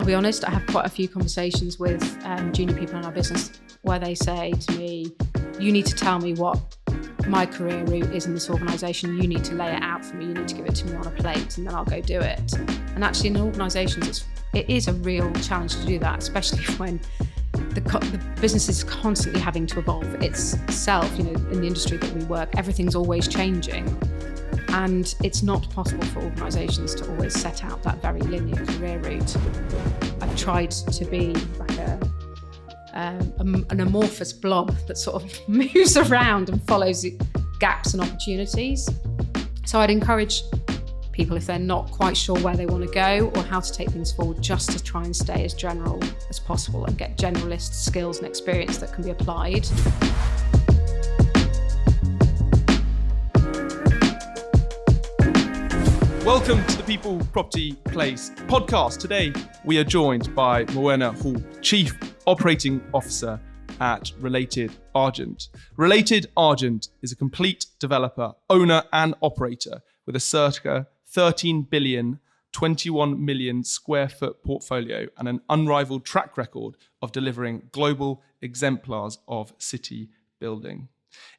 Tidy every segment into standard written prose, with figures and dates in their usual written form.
be honest, I have quite a few conversations with junior people in our business where they say to me, you need to tell me what my career route is in this organisation. You need to lay it out for me. You need to give it to me on a plate and then I'll go do it. And actually in organisations, it is a real challenge to do that, especially when the business is constantly having to evolve itself. You know, in the industry that we work, everything's always changing. And it's not possible for organisations to always set out that very linear career route. I've tried to be like an amorphous blob that sort of moves around and follows gaps and opportunities. So I'd encourage people, if they're not quite sure where they want to go or how to take things forward, just to try and stay as general as possible and get generalist skills and experience that can be applied. Welcome to the People Property Place podcast. Today we are joined by Morwenna Hall, Chief Operating Officer at Related Argent. Related Argent is a complete developer, owner and operator with a circa 13 billion, 21 million square foot portfolio and an unrivalled track record of delivering global exemplars of city building.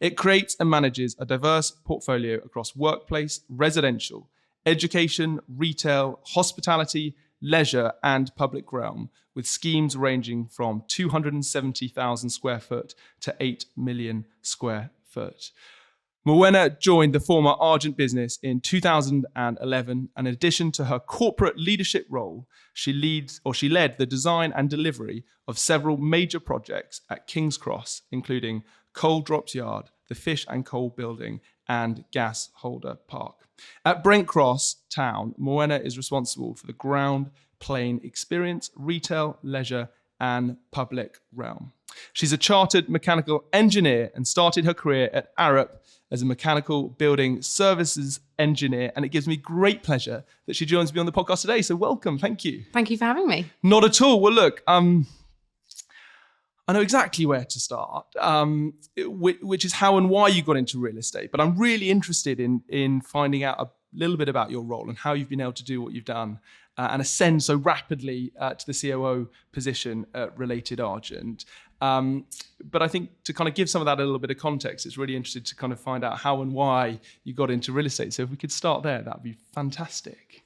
It creates and manages a diverse portfolio across workplace, residential, education, retail, hospitality, leisure and public realm, with schemes ranging from 270,000 square foot to 8 million square foot. Morwenna joined the former Argent business in 2011, and in addition to her corporate leadership role, she led the design and delivery of several major projects at King's Cross, including Coal Drops Yard, the Fish and Coal Building, and Gasholder Park. At Brent Cross Town, Morwenna is responsible for the ground plane experience, retail, leisure, and public realm. She's a chartered mechanical engineer and started her career at Arup as a mechanical building services engineer. And it gives me great pleasure that she joins me on the podcast today. So welcome, thank you. Thank you for having me. Not at all. Well, look, I know exactly where to start, which is how and why you got into real estate. But I'm really interested in finding out a little bit about your role and how you've been able to do what you've done and ascend so rapidly to the COO position at Related Argent. But I think to kind of give some of that a little bit of context, it's really interesting to kind of find out how and why you got into real estate. So if we could start there, that'd be fantastic.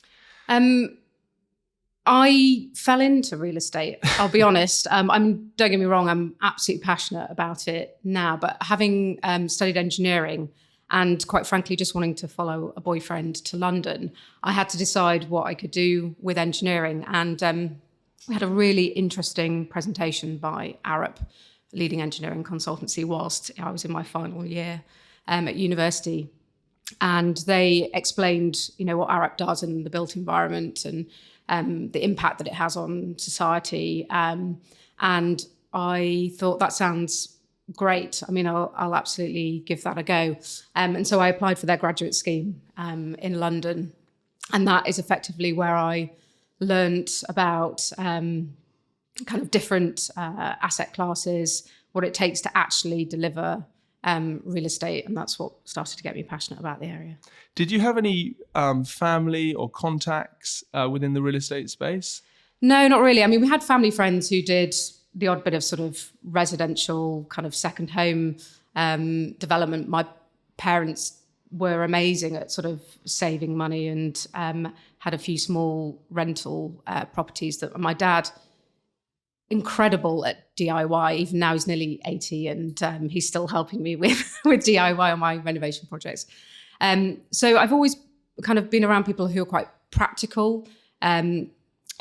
I fell into real estate, I'll be honest. Don't get me wrong, I'm absolutely passionate about it now, but having studied engineering and quite frankly, just wanting to follow a boyfriend to London, I had to decide what I could do with engineering. And we had a really interesting presentation by Arup, a leading engineering consultancy, whilst I was in my final year at university. And they explained, what Arup does in the built environment and the impact that it has on society. And I thought that sounds great. I mean, I'll absolutely give that a go. And so I applied for their graduate scheme in London. And that is effectively where I learnt about kind of different asset classes, what it takes to actually deliver real estate. And that's what started to get me passionate about the area. Did you have any family or contacts within the real estate space? No, not really. I mean, we had family friends who did the odd bit of sort of residential kind of second home development. My parents were amazing at sort of saving money and had a few small rental properties that my dad, incredible at DIY, even now he's nearly 80 and he's still helping me with DIY on my renovation projects. So I've always kind of been around people who are quite practical, who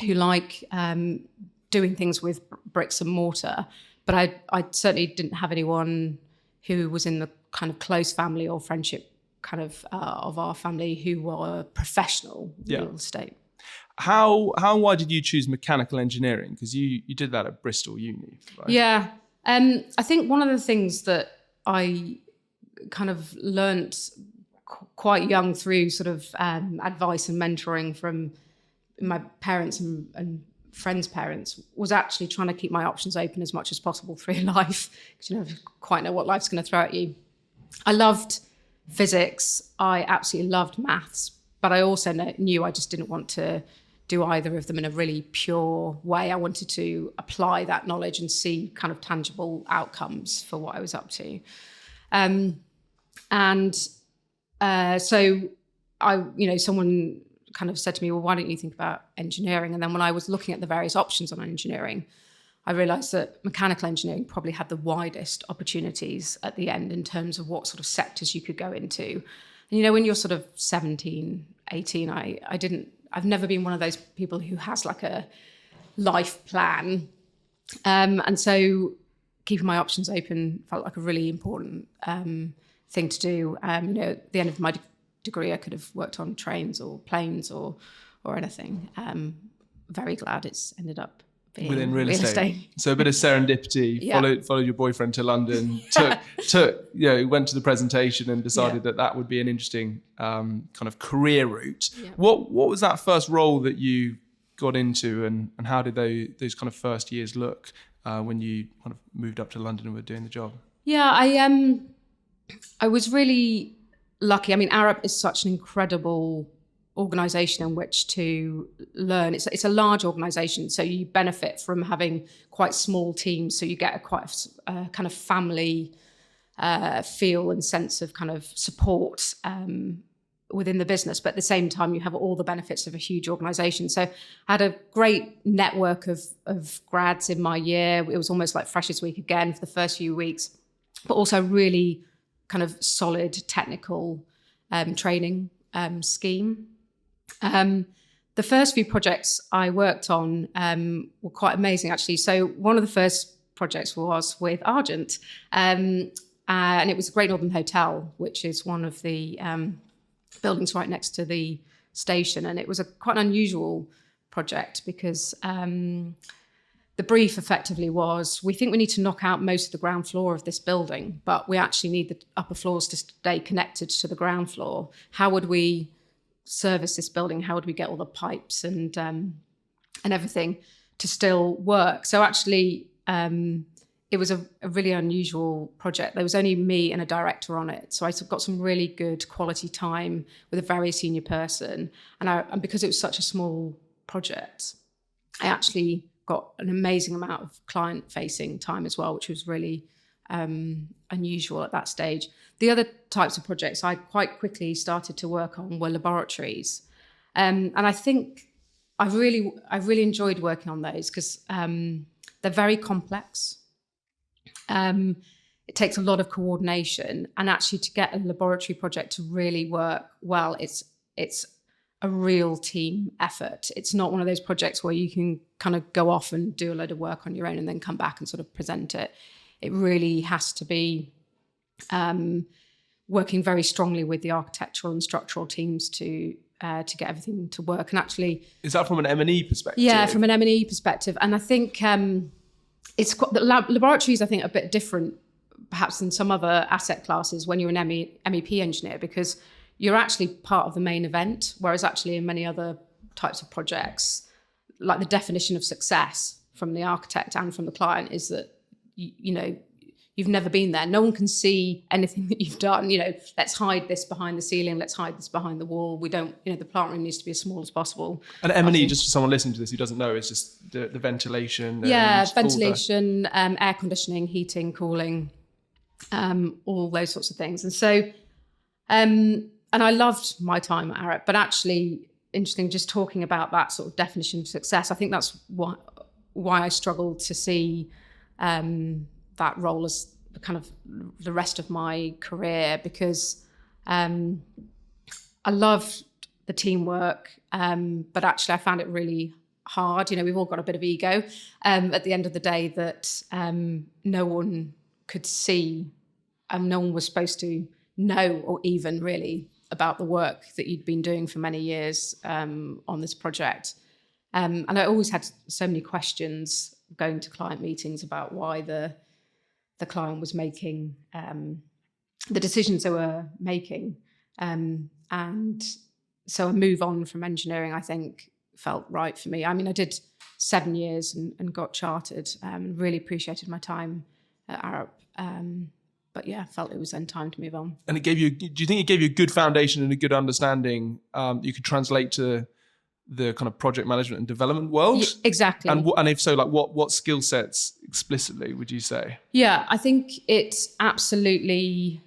like doing things with bricks and mortar, but I certainly didn't have anyone who was in the kind of close family or friendship kind of our family who were professional real estate. How and why did you choose mechanical engineering? Because you did that at Bristol Uni, right? Yeah. I think one of the things that I kind of learnt quite young through sort of advice and mentoring from my parents and friends' parents was actually trying to keep my options open as much as possible through life, because you never quite know what life's going to throw at you. I loved physics. I absolutely loved maths, but I also knew I just didn't want to do either of them in a really pure way. I wanted to apply that knowledge and see kind of tangible outcomes for what I was up to. So someone kind of said to me, well, why don't you think about engineering? And then when I was looking at the various options on engineering, I realised that mechanical engineering probably had the widest opportunities at the end in terms of what sort of sectors you could go into. And, when you're sort of 17, 18, I've never been one of those people who has like a life plan. And so keeping my options open felt like a really important thing to do. At the end of my degree, I could have worked on trains or planes or anything. Very glad it's ended up being within real estate. So a bit of serendipity. Yeah. Followed your boyfriend to London. Went to the presentation and decided that would be an interesting kind of career route. Yeah. What was that first role that you got into, and how did those kind of first years look when you kind of moved up to London and were doing the job? Yeah, I was really lucky. I mean, Arup is such an incredible organisation in which to learn. It's a large organisation, so you benefit from having quite small teams. So you get a kind of family feel and sense of kind of support within the business. But at the same time, you have all the benefits of a huge organisation. So I had a great network of grads in my year. It was almost like Freshers Week again for the first few weeks, but also really kind of solid technical training scheme. The first few projects I worked on were quite amazing, actually. So one of the first projects was with Argent, and it was a Great Northern Hotel, which is one of the buildings right next to the station. And it was quite an unusual project because the brief effectively was, we think we need to knock out most of the ground floor of this building, but we actually need the upper floors to stay connected to the ground floor. How would we service this building? How would we get all the pipes and everything to still work? So actually, it was a really unusual project. There was only me and a director on it. So I got some really good quality time with a very senior person. And because it was such a small project, I actually got an amazing amount of client-facing time as well, which was really unusual at that stage. The other types of projects I quite quickly started to work on were laboratories. And I think I really enjoyed working on those because they're very complex. It takes a lot of coordination, and actually to get a laboratory project to really work well, it's a real team effort. It's not one of those projects where you can kind of go off and do a load of work on your own and then come back and sort of present it. It really has to be working very strongly with the architectural and structural teams to get everything to work. And actually, is that from an M&E perspective? Yeah, from an M&E perspective. And I think it's the laboratories, I think, are a bit different perhaps than some other asset classes when you're an MEP engineer, because you're actually part of the main event, whereas actually in many other types of projects, like the definition of success from the architect and from the client is that, you've never been there. No one can see anything that you've done. Let's hide this behind the ceiling. Let's hide this behind the wall. We don't, the plant room needs to be as small as possible. And M&E, just for someone listening to this who doesn't know, is just the ventilation. Yeah, ventilation, air conditioning, heating, cooling, all those sorts of things. And so, and I loved my time at Arup, but actually, interesting, just talking about that sort of definition of success, I think that's why I struggled to see that role as kind of the rest of my career, because I loved the teamwork, but actually I found it really hard. We've all got a bit of ego at the end of the day that no one could see, and no one was supposed to know or even really about the work that you'd been doing for many years on this project. And I always had so many questions going to client meetings about why the client was making the decisions they were making. And so a move on from engineering, I think, felt right for me. I mean, I did 7 years and got chartered, really appreciated my time at Arup. But yeah, felt it was then time to move on. And do you think it gave you a good foundation and a good understanding you could translate to the kind of project management and development world? Exactly. And if so, like what skill sets explicitly would you say? Yeah, I think it absolutely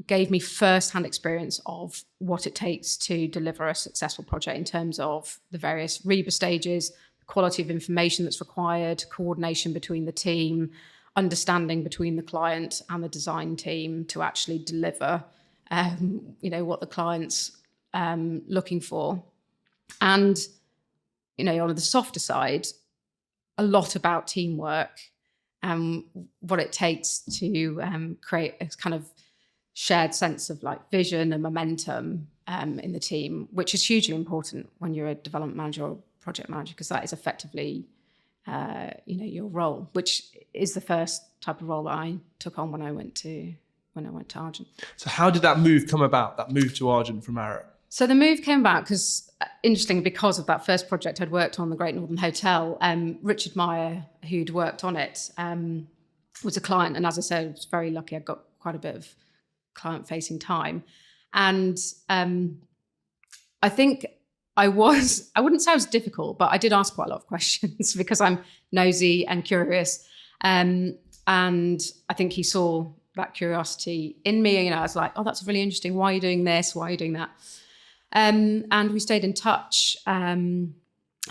gave me first-hand experience of what it takes to deliver a successful project in terms of the various REBA stages, the quality of information that's required, coordination between the team, understanding between the client and the design team to actually deliver, what the client's looking for. And, on the softer side, a lot about teamwork and what it takes to create a kind of shared sense of like vision and momentum in the team, which is hugely important when you're a development manager or project manager, because that is effectively, your role, which is the first type of role that I took on when I went to Argent. So how did that move come about, that move to Argent from Arup? So the move came about interestingly, because of that first project I'd worked on, the Great Northern Hotel, Richard Meyer, who'd worked on it, was a client. And as I said, I was very lucky. I got quite a bit of client-facing time. And I think I wouldn't say I was difficult, but I did ask quite a lot of questions because I'm nosy and curious. And I think he saw that curiosity in me. I was like, oh, that's really interesting. Why are you doing this? Why are you doing that? And we stayed in touch. And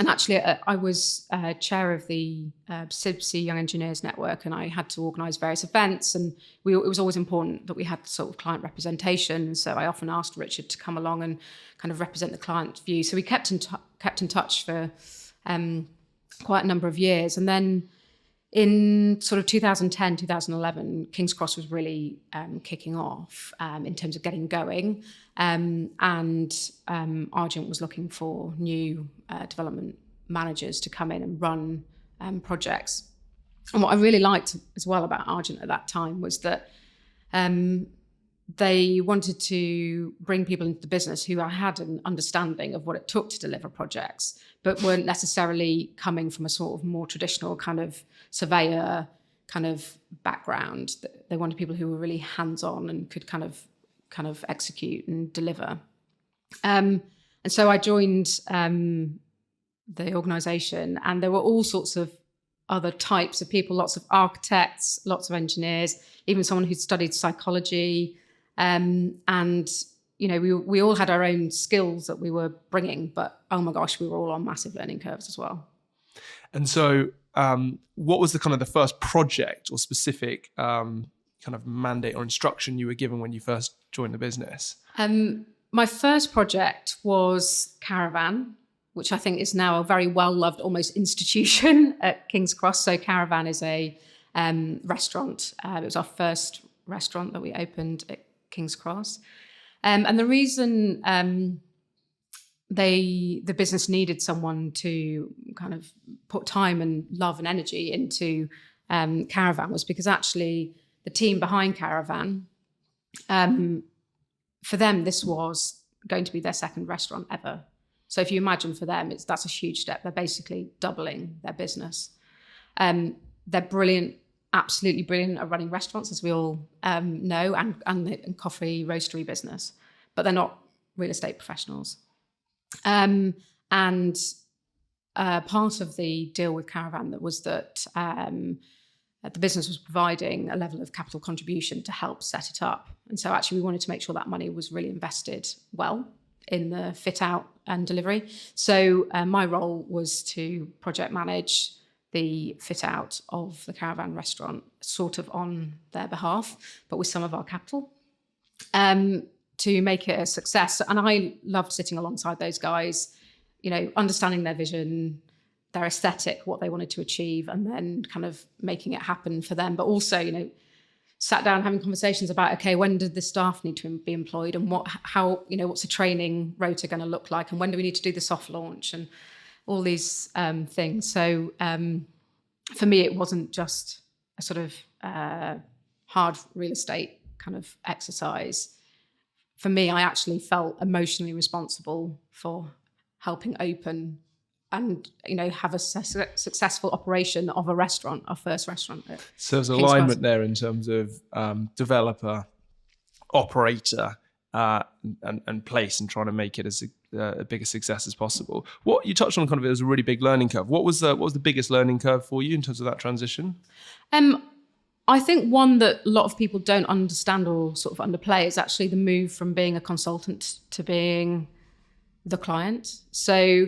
actually, I was chair of the CIBC Young Engineers Network, and I had to organise various events. And it was always important that we had sort of client representation. So I often asked Richard to come along and kind of represent the client's view. So we kept in touch for quite a number of years. And then in sort of 2010, 2011, King's Cross was really kicking off in terms of getting going. And Argent was looking for new development managers to come in and run projects. And what I really liked as well about Argent at that time was that they wanted to bring people into the business who had an understanding of what it took to deliver projects, but weren't necessarily coming from a sort of more traditional kind of surveyor kind of background. They wanted people who were really hands-on and could kind of execute and deliver. And so I joined the organisation, and there were all sorts of other types of people, lots of architects, lots of engineers, even someone who studied psychology. And, we all had our own skills that we were bringing, but oh my gosh, we were all on massive learning curves as well. And so what was the first project or specific kind of mandate or instruction you were given when you first joined the business? My first project was Caravan, which I think is now a very well-loved almost institution at King's Cross. So Caravan is a restaurant. It was our first restaurant that we opened at King's Cross. And the reason the business needed someone to kind of put time and love and energy into Caravan was because actually the team behind Caravan, for them, this was going to be their second restaurant ever. So if you imagine for them, that's a huge step. They're basically doubling their business. They're brilliant, absolutely brilliant at running restaurants, as we all know, and coffee roastery business, but they're not real estate professionals. And part of the deal with Caravan was that the business was providing a level of capital contribution to help set it up. And so actually we wanted to make sure that money was really invested well in the fit out and delivery. So my role was to project manage the fit out of the Caravan restaurant, sort of on their behalf, but with some of our capital, to make it a success. And I loved sitting alongside those guys, understanding their vision, their aesthetic, what they wanted to achieve, and then kind of making it happen for them. But also, sat down having conversations about, okay, when did the staff need to be employed, and what's the training rota going to look like, and when do we need to do the soft launch, and all these things. So for me, it wasn't just a sort of hard real estate kind of exercise. For me, I actually felt emotionally responsible for helping open and have a successful operation of a restaurant, our first restaurant. So there's alignment there in terms of developer, operator, and place, and trying to make it as a biggest success as possible. What you touched on kind of it was a really big learning curve. What was the biggest learning curve for you in terms of that transition? I think one that a lot of people don't understand or sort of underplay is actually the move from being a consultant to being the client. So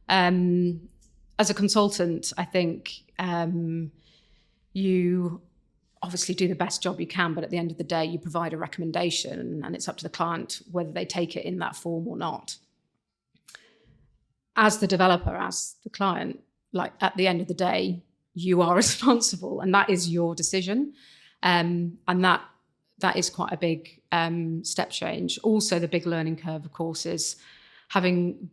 as a consultant, I think you obviously do the best job you can, but at the end of the day, you provide a recommendation and it's up to the client whether they take it in that form or not. As the developer, as the client, like at the end of the day, you are responsible and that is your decision. And that is quite a big step change. Also, the big learning curve, of course, is having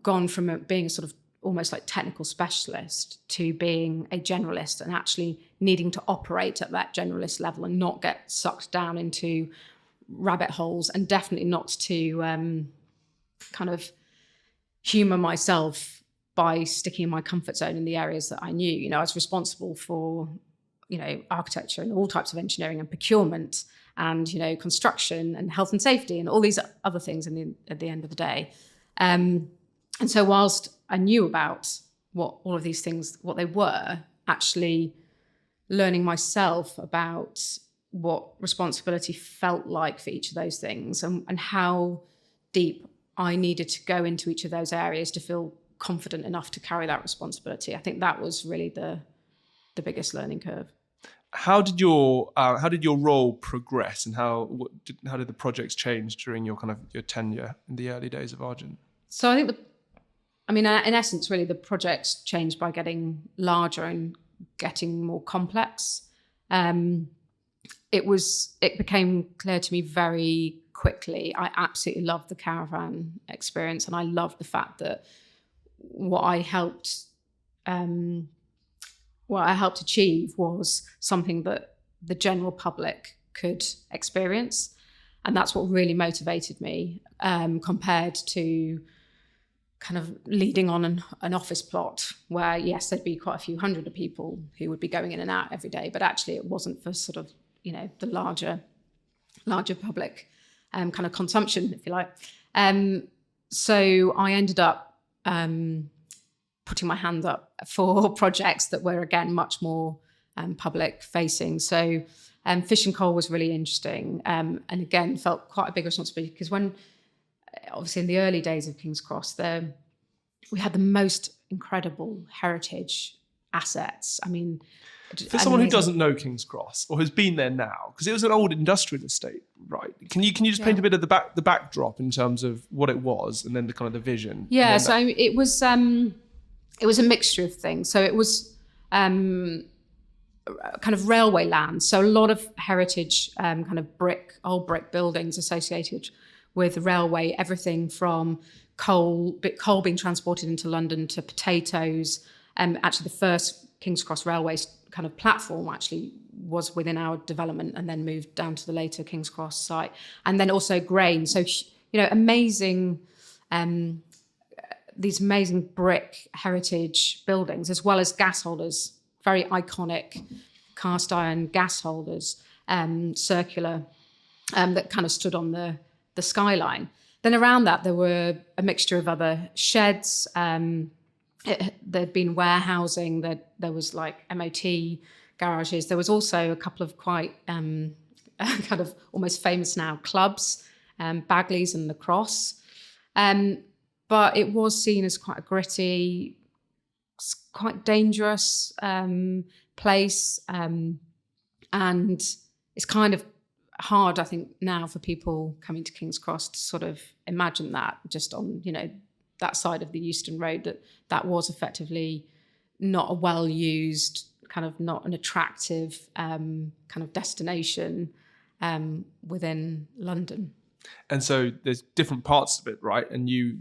gone from being a sort of almost like technical specialist to being a generalist and actually needing to operate at that generalist level and not get sucked down into rabbit holes, and definitely not to kind of humour myself by sticking in my comfort zone in the areas that I knew. You know, I was responsible for, you know, architecture and all types of engineering and procurement and, you know, construction and health and safety and all these other things at the end of the day. And so whilst I knew about what all of these things, what they were, actually learning myself about what responsibility felt like for each of those things and how deep I needed to go into each of those areas to feel confident enough to carry that responsibility. I think that was really the biggest learning curve. How did your role progress, and how did the projects change during your tenure in the early days of Argent? So I think in essence, really, the projects changed by getting larger and getting more complex. It became clear to me very quickly. I absolutely loved the caravan experience, and I loved the fact that what I helped achieve was something that the general public could experience, and that's what really motivated me compared to kind of leading on an office plot where, yes, there'd be quite a few hundred of people who would be going in and out every day, but actually it wasn't for sort of, you know, the larger public kind of consumption, if you like. So I ended up putting my hand up for projects that were, again, much more public facing. So Fish and Coal was really interesting, and again, felt quite a big responsibility because obviously in the early days of King's Cross, we had the most incredible heritage assets. I mean, for someone who doesn't know King's Cross or has been there now, because it was an old industrial estate, right? Can you just paint a bit of the backdrop in terms of what it was, and then the kind of the vision? Yeah, so it was a mixture of things. So it was kind of railway land, so a lot of heritage kind of old brick buildings associated with the railway, everything from coal being transported into London to potatoes. Actually, the first King's Cross Railway kind of platform actually was within our development and then moved down to the later King's Cross site. And then also grain. So, you know, these amazing brick heritage buildings, as well as gas holders, very iconic cast iron gas holders, circular, that kind of stood on the skyline. Then around that, there were a mixture of other sheds. There'd been warehousing. There was like MOT garages. There was also a couple of quite kind of almost famous now clubs, Bagley's and the Cross. But it was seen as quite a gritty, quite dangerous place. And it's kind of hard, I think, now for people coming to King's Cross to sort of imagine that just on, you know, that side of the Euston Road, that was effectively not a well-used, kind of not an attractive kind of destination within London. And so there's different parts of it, right? And you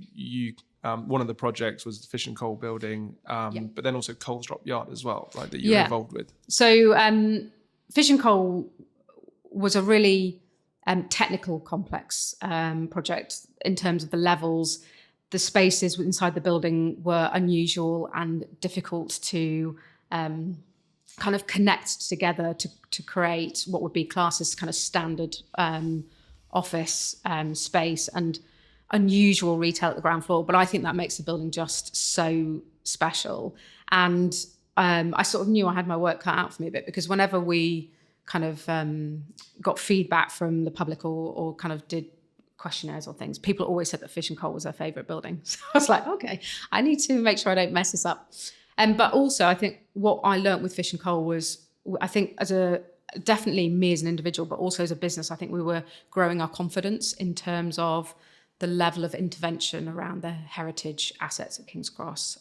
one of the projects was the Fish and Coal building, but then also Coalsdrop Yard as well, right, that you were involved with. So Fish and Coal was a really technical, complex project in terms of the levels. The spaces inside the building were unusual and difficult to kind of connect together to create what would be classed as kind of standard office space. And unusual retail at the ground floor, but I think that makes the building just so special. And I sort of knew I had my work cut out for me a bit, because whenever we kind of got feedback from the public or kind of did questionnaires or things, people always said that Fish and Coal was their favourite building. So I was like, okay, I need to make sure I don't mess this up. But also, I think what I learnt with Fish and Coal was, I think definitely me as an individual, but also as a business, I think we were growing our confidence in terms of the level of intervention around the heritage assets at King's Cross.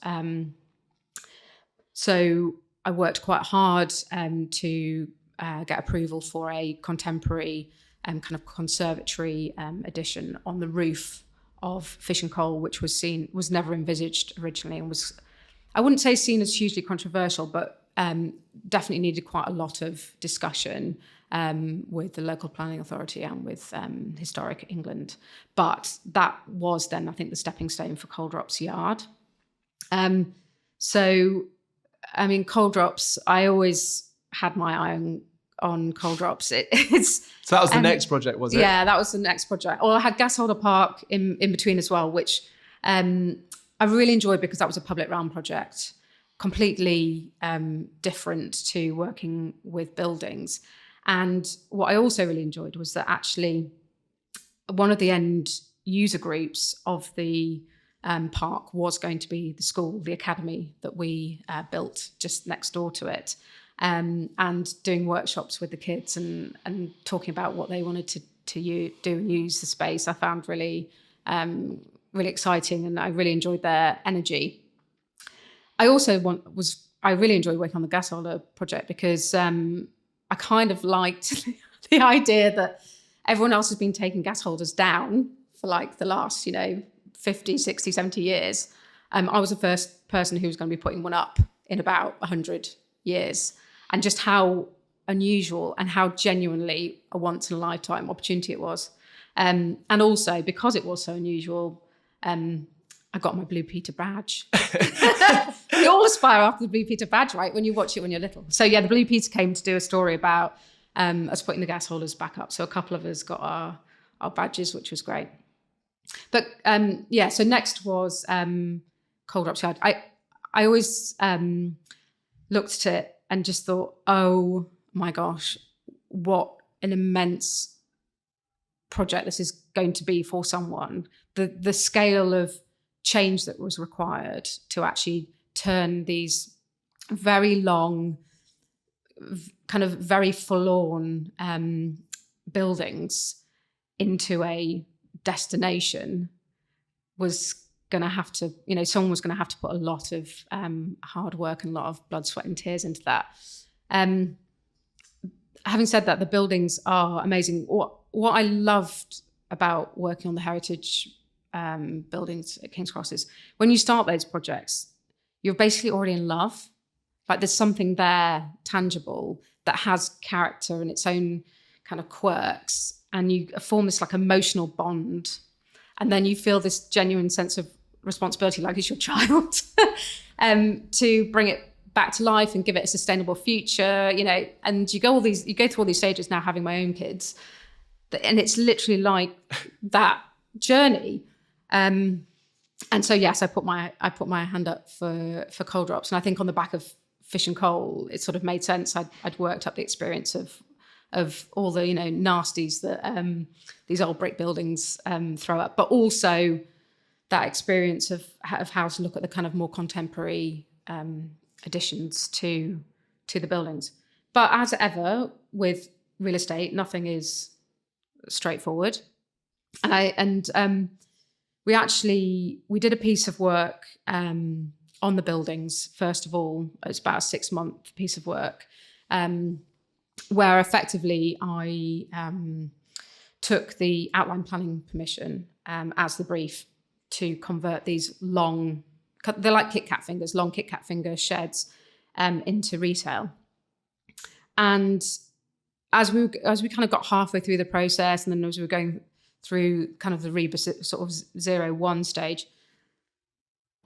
So I worked quite hard to get approval for a contemporary kind of conservatory addition on the roof of Fish and Coal, which was never envisaged originally, and was, I wouldn't say seen as hugely controversial, but definitely needed quite a lot of discussion with the local planning authority and with Historic England. But that was then, I think, the stepping stone for Coal Drops Yard. So, I mean, Coal Drops, I always had my eye on Coal Drops. So that was the next project, was it? Yeah, that was the next project. Or I had Gasholder Park in between as well, which I really enjoyed because that was a public realm project, completely different to working with buildings. And what I also really enjoyed was that actually one of the end user groups of the park was going to be the school, the academy that we built just next door to it, and doing workshops with the kids and talking about what they wanted to do and use the space. I found really exciting, and I really enjoyed their energy. I also I really enjoyed working on the Gasholder project because I kind of liked the idea that everyone else has been taking gas holders down for like the last, 50, 60, 70 years. I was the first person who was going to be putting one up in about 100 years. And just how unusual and how genuinely a once in a lifetime opportunity it was. And also because it was so unusual, I got my Blue Peter badge. We all aspire after the Blue Peter badge, right? When you watch it when you're little. So yeah, the Blue Peter came to do a story about us putting the gas holders back up. So a couple of us got our badges, which was great. But so next was Coal Drops Yard. I always looked at it and just thought, oh my gosh, what an immense project this is going to be for someone. The scale of change that was required to actually turn these very long, kind of very forlorn buildings into a destination was going to have to, someone was going to have to put a lot of hard work and a lot of blood, sweat and tears into that. Having said that, the buildings are amazing. What I loved about working on the heritage buildings at King's Cross is when you start those projects, you're basically already in love. Like there's something there tangible that has character and its own kind of quirks, and you form this like emotional bond, and then you feel this genuine sense of responsibility, like it's your child, to bring it back to life and give it a sustainable future, and you go through all these stages now, having my own kids, and it's literally like that journey. And so yes, I put my hand up for Coal Drops, and I think on the back of Fish and Coal, it sort of made sense. I'd worked up the experience of all the nasties that these old brick buildings throw up, but also that experience of how to look at the kind of more contemporary additions to the buildings. But as ever with real estate, nothing is straightforward. And we did a piece of work on the buildings. First of all, it's about a 6-month piece of work where effectively I took the outline planning permission as the brief to convert these long, they're like Kit Kat fingers, long Kit Kat finger sheds into retail. And as we kind of got halfway through the process, and then as we were going through kind of the rebus sort of 0-1 stage,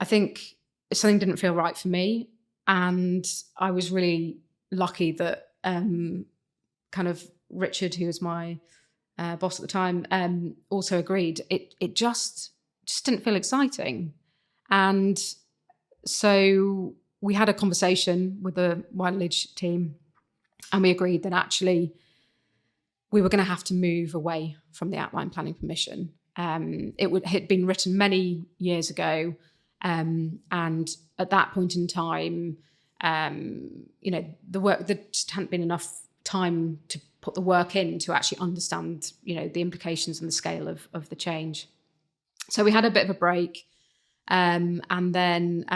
I think something didn't feel right for me. And I was really lucky that kind of Richard, who was my boss at the time, also agreed. It just just didn't feel exciting. And so we had a conversation with the wider leadership team, and we agreed that actually we were going to have to move away from the outline planning permission. It had been written many years ago, and at that point in time, there just hadn't been enough time to put the work in to actually understand, the implications and the scale of the change. So we had a bit of a break. And then,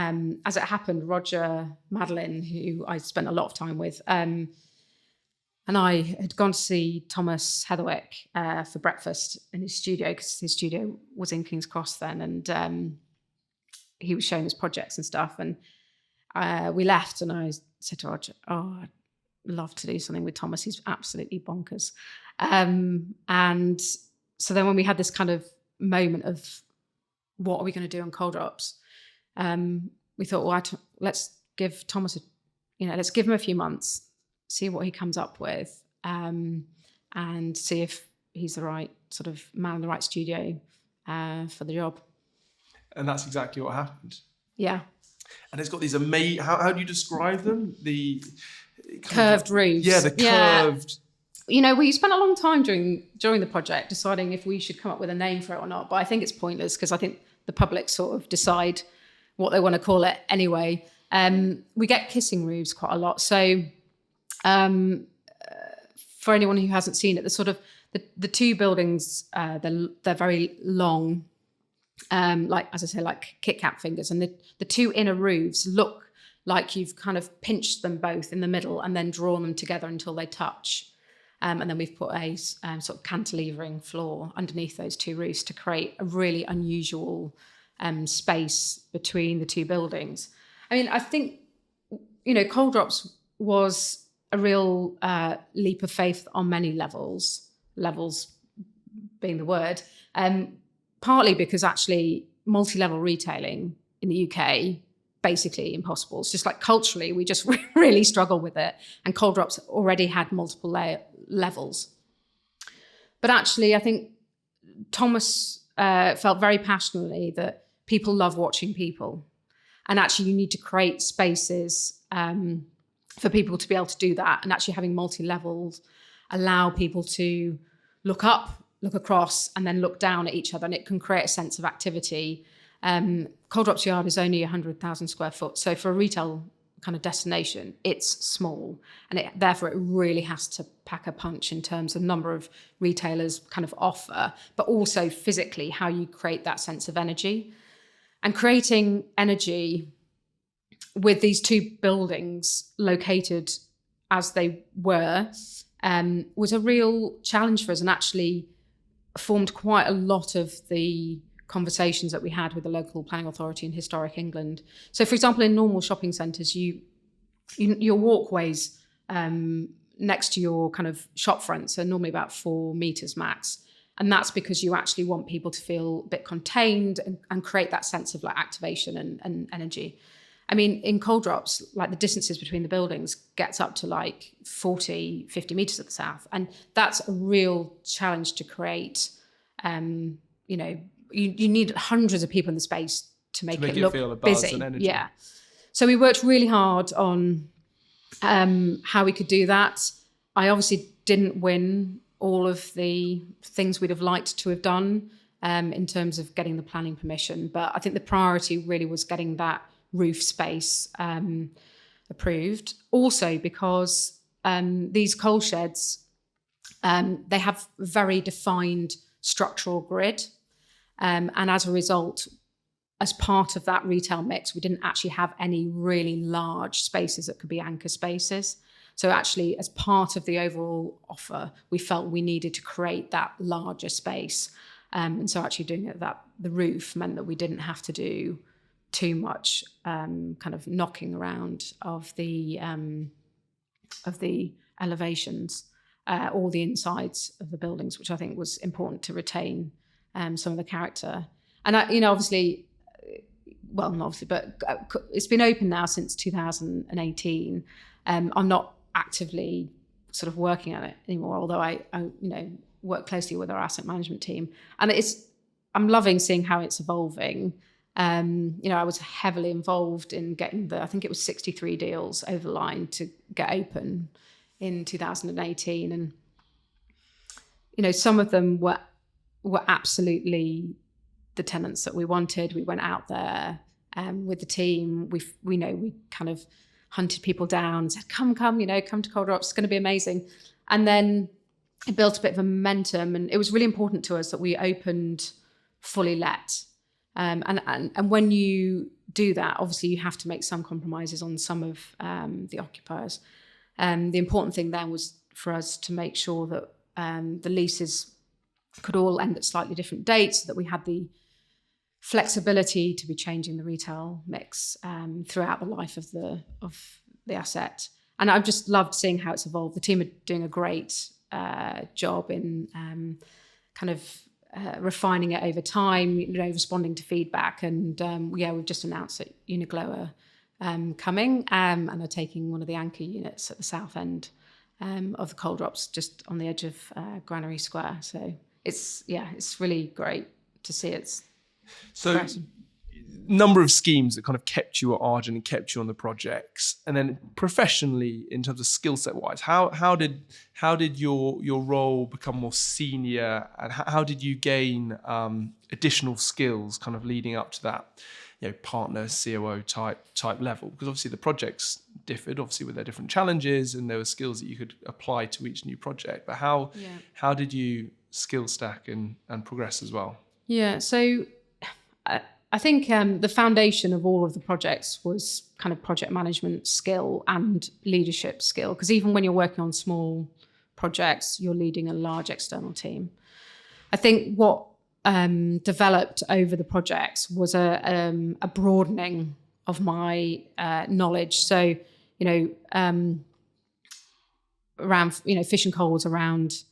as it happened, Roger Madeline, who I spent a lot of time with, and I had gone to see Thomas Heatherwick for breakfast in his studio, because his studio was in King's Cross then, and he was showing us projects and stuff. And we left, and I said to Roger, "Oh, I'd love to do something with Thomas. He's absolutely bonkers." And so then when we had this kind of moment of, what are we going to do on Cold Drops? We thought, well, let's give Thomas let's give him a few months, see what he comes up with, and see if he's the right sort of man in the right studio for the job. And that's exactly what happened. Yeah. And it's got these amazing, how do you describe them? The curved roofs. Yeah, the curved. We spent a long time during the project deciding if we should come up with a name for it or not. But I think it's pointless, because I think the public sort of decide what they want to call it anyway. We get kissing roofs quite a lot. So for anyone who hasn't seen it, the sort of the two buildings, they're very long, like, as I say, like Kit Kat fingers. And the two inner roofs look like you've kind of pinched them both in the middle and then drawn them together until they touch. And then we've put a sort of cantilevering floor underneath those two roofs to create a really unusual space between the two buildings. I mean, I think, Cold Drops was a real leap of faith on many levels being the word, partly because actually multi-level retailing in the UK, basically impossible. It's just like culturally, we just really struggle with it. And Cold Drops already had multiple levels. But actually, I think Thomas felt very passionately that people love watching people. And actually, you need to create spaces for people to be able to do that. And actually having multi-levels allow people to look up, look across, and then look down at each other. And it can create a sense of activity. Cold Drops Yard is only 100,000 square foot. So for a retail kind of destination, it's small. And therefore, it really has to pack a punch in terms of number of retailers kind of offer, but also physically how you create that sense of energy. And creating energy with these two buildings located as they were was a real challenge for us, and actually formed quite a lot of the conversations that we had with the local planning authority in historic England. So, for example, in normal shopping centres, your walkways next to your kind of shop fronts are normally about 4 metres max. And that's because you actually want people to feel a bit contained and create that sense of like activation and energy. I mean, in Cold Drops, like the distances between the buildings gets up to like 40, 50 metres at the south. And that's a real challenge to create. You need hundreds of people in the space to make it look feel a buzz busy. And energy. Yeah. So we worked really hard on how we could do that. I obviously didn't win all of the things we'd have liked to have done in terms of getting the planning permission. But I think the priority really was getting that roof space approved. Also because these coal sheds, they have very defined structural grid. And as a result, as part of that retail mix, we didn't actually have any really large spaces that could be anchor spaces. So actually, as part of the overall offer, we felt we needed to create that larger space. And so actually doing it the roof meant that we didn't have to do too much kind of knocking around of the elevations or the insides of the buildings, which I think was important to retain some of the character. And obviously, well, not obviously, but it's been open now since 2018. I'm not actively sort of working on it anymore, although I work closely with our asset management team. And I'm loving seeing how it's evolving. I was heavily involved in getting I think it was 63 deals over the line to get open in 2018. And, some of them were absolutely the tenants that we wanted. We went out there with the team. We kind of hunted people down and said, come to Coldrops, it's going to be amazing. And then it built a bit of a momentum, and it was really important to us that we opened fully let. And when you do that, obviously you have to make some compromises on some of the occupiers. The important thing then was for us to make sure that the leases could all end at slightly different dates, so that we had the flexibility to be changing the retail mix throughout the life of the asset. And I've just loved seeing how it's evolved. The team are doing a great job in kind of refining it over time, responding to feedback. And we've just announced that Uniqlo are coming and are taking one of the anchor units at the south end of the Coldrops, just on the edge of Granary Square. So it's really great to see it's progressing. Number of schemes that kind of kept you at Argent and kept you on the projects, and then professionally in terms of skill set wise, how did your role become more senior, and how did you gain additional skills kind of leading up to that partner COO type level? Because obviously the projects differed, obviously with their different challenges, and there were skills that you could apply to each new project. But how did you skill stack and progress as well? Yeah, so I think the foundation of all of the projects was kind of project management skill and leadership skill, because even when you're working on small projects, you're leading a large external team. I think what developed over the projects was a broadening of my knowledge. So, around, Fish and Coals, around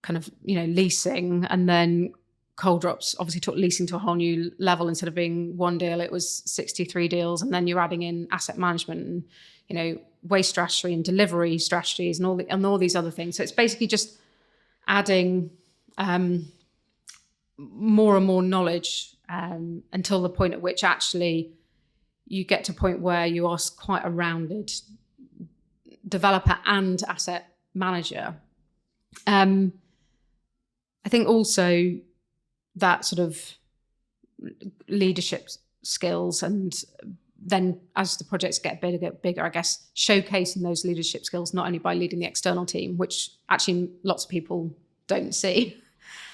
kind of, leasing, and then Coldrops obviously took leasing to a whole new level. Instead of being one deal, it was 63 deals. And then you're adding in asset management and, waste strategy and delivery strategies and all these other things. So it's basically just adding more and more knowledge until the point at which actually you get to a point where you are quite a rounded developer and asset manager. I think also that sort of leadership skills, and then as the projects get bigger, I guess showcasing those leadership skills, not only by leading the external team, which actually lots of people don't see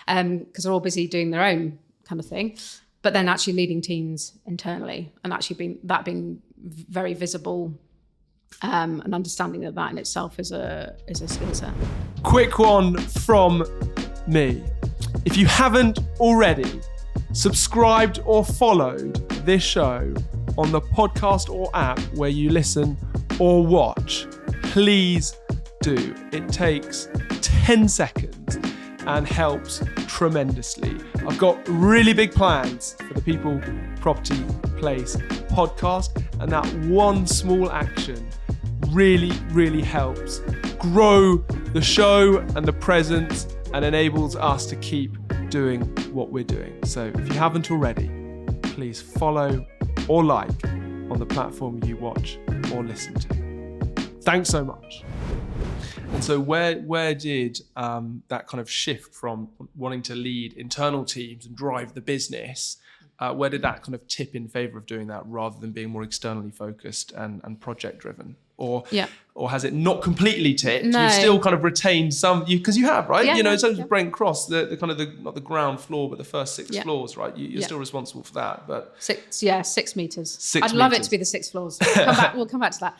because they're all busy doing their own kind of thing, but then actually leading teams internally and actually being very visible, and understanding that in itself is a skill set. Quick one from me. If you haven't already subscribed or followed this show on the podcast or app where you listen or watch, please do. It takes 10 seconds and helps tremendously. I've got really big plans for the People, Property, Place podcast, and that one small action really, really helps grow the show and the presence and enables us to keep doing what we're doing. So if you haven't already, please follow or like on the platform you watch or listen to. Thanks so much. And so where did that kind of shift from wanting to lead internal teams and drive the business, where did that kind of tip in favor of doing that rather than being more externally focused and project driven? Or has it not completely tipped? No. You've still kind of retained some, because you have, right? Yeah, in terms of Brent Cross, the kind of not the ground floor, but the first 6 floors, right? You're still responsible for that, but 6 meters. I'd love it to be the 6 floors. We'll come back to that.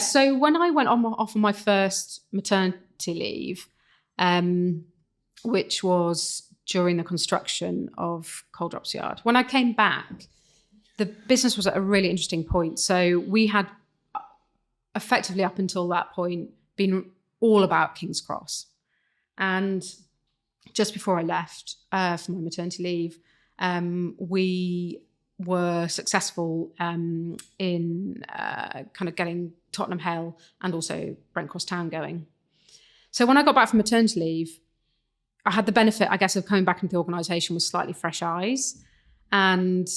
So when I went off on my first maternity leave, which was during the construction of Coldrops Yard, when I came back, the business was at a really interesting point. So we had effectively up until that point been all about King's Cross. And just before I left for my maternity leave, we were successful in kind of getting Tottenham Hale and also Brent Cross Town going. So when I got back from maternity leave, I had the benefit, I guess, of coming back into the organisation with slightly fresh eyes, and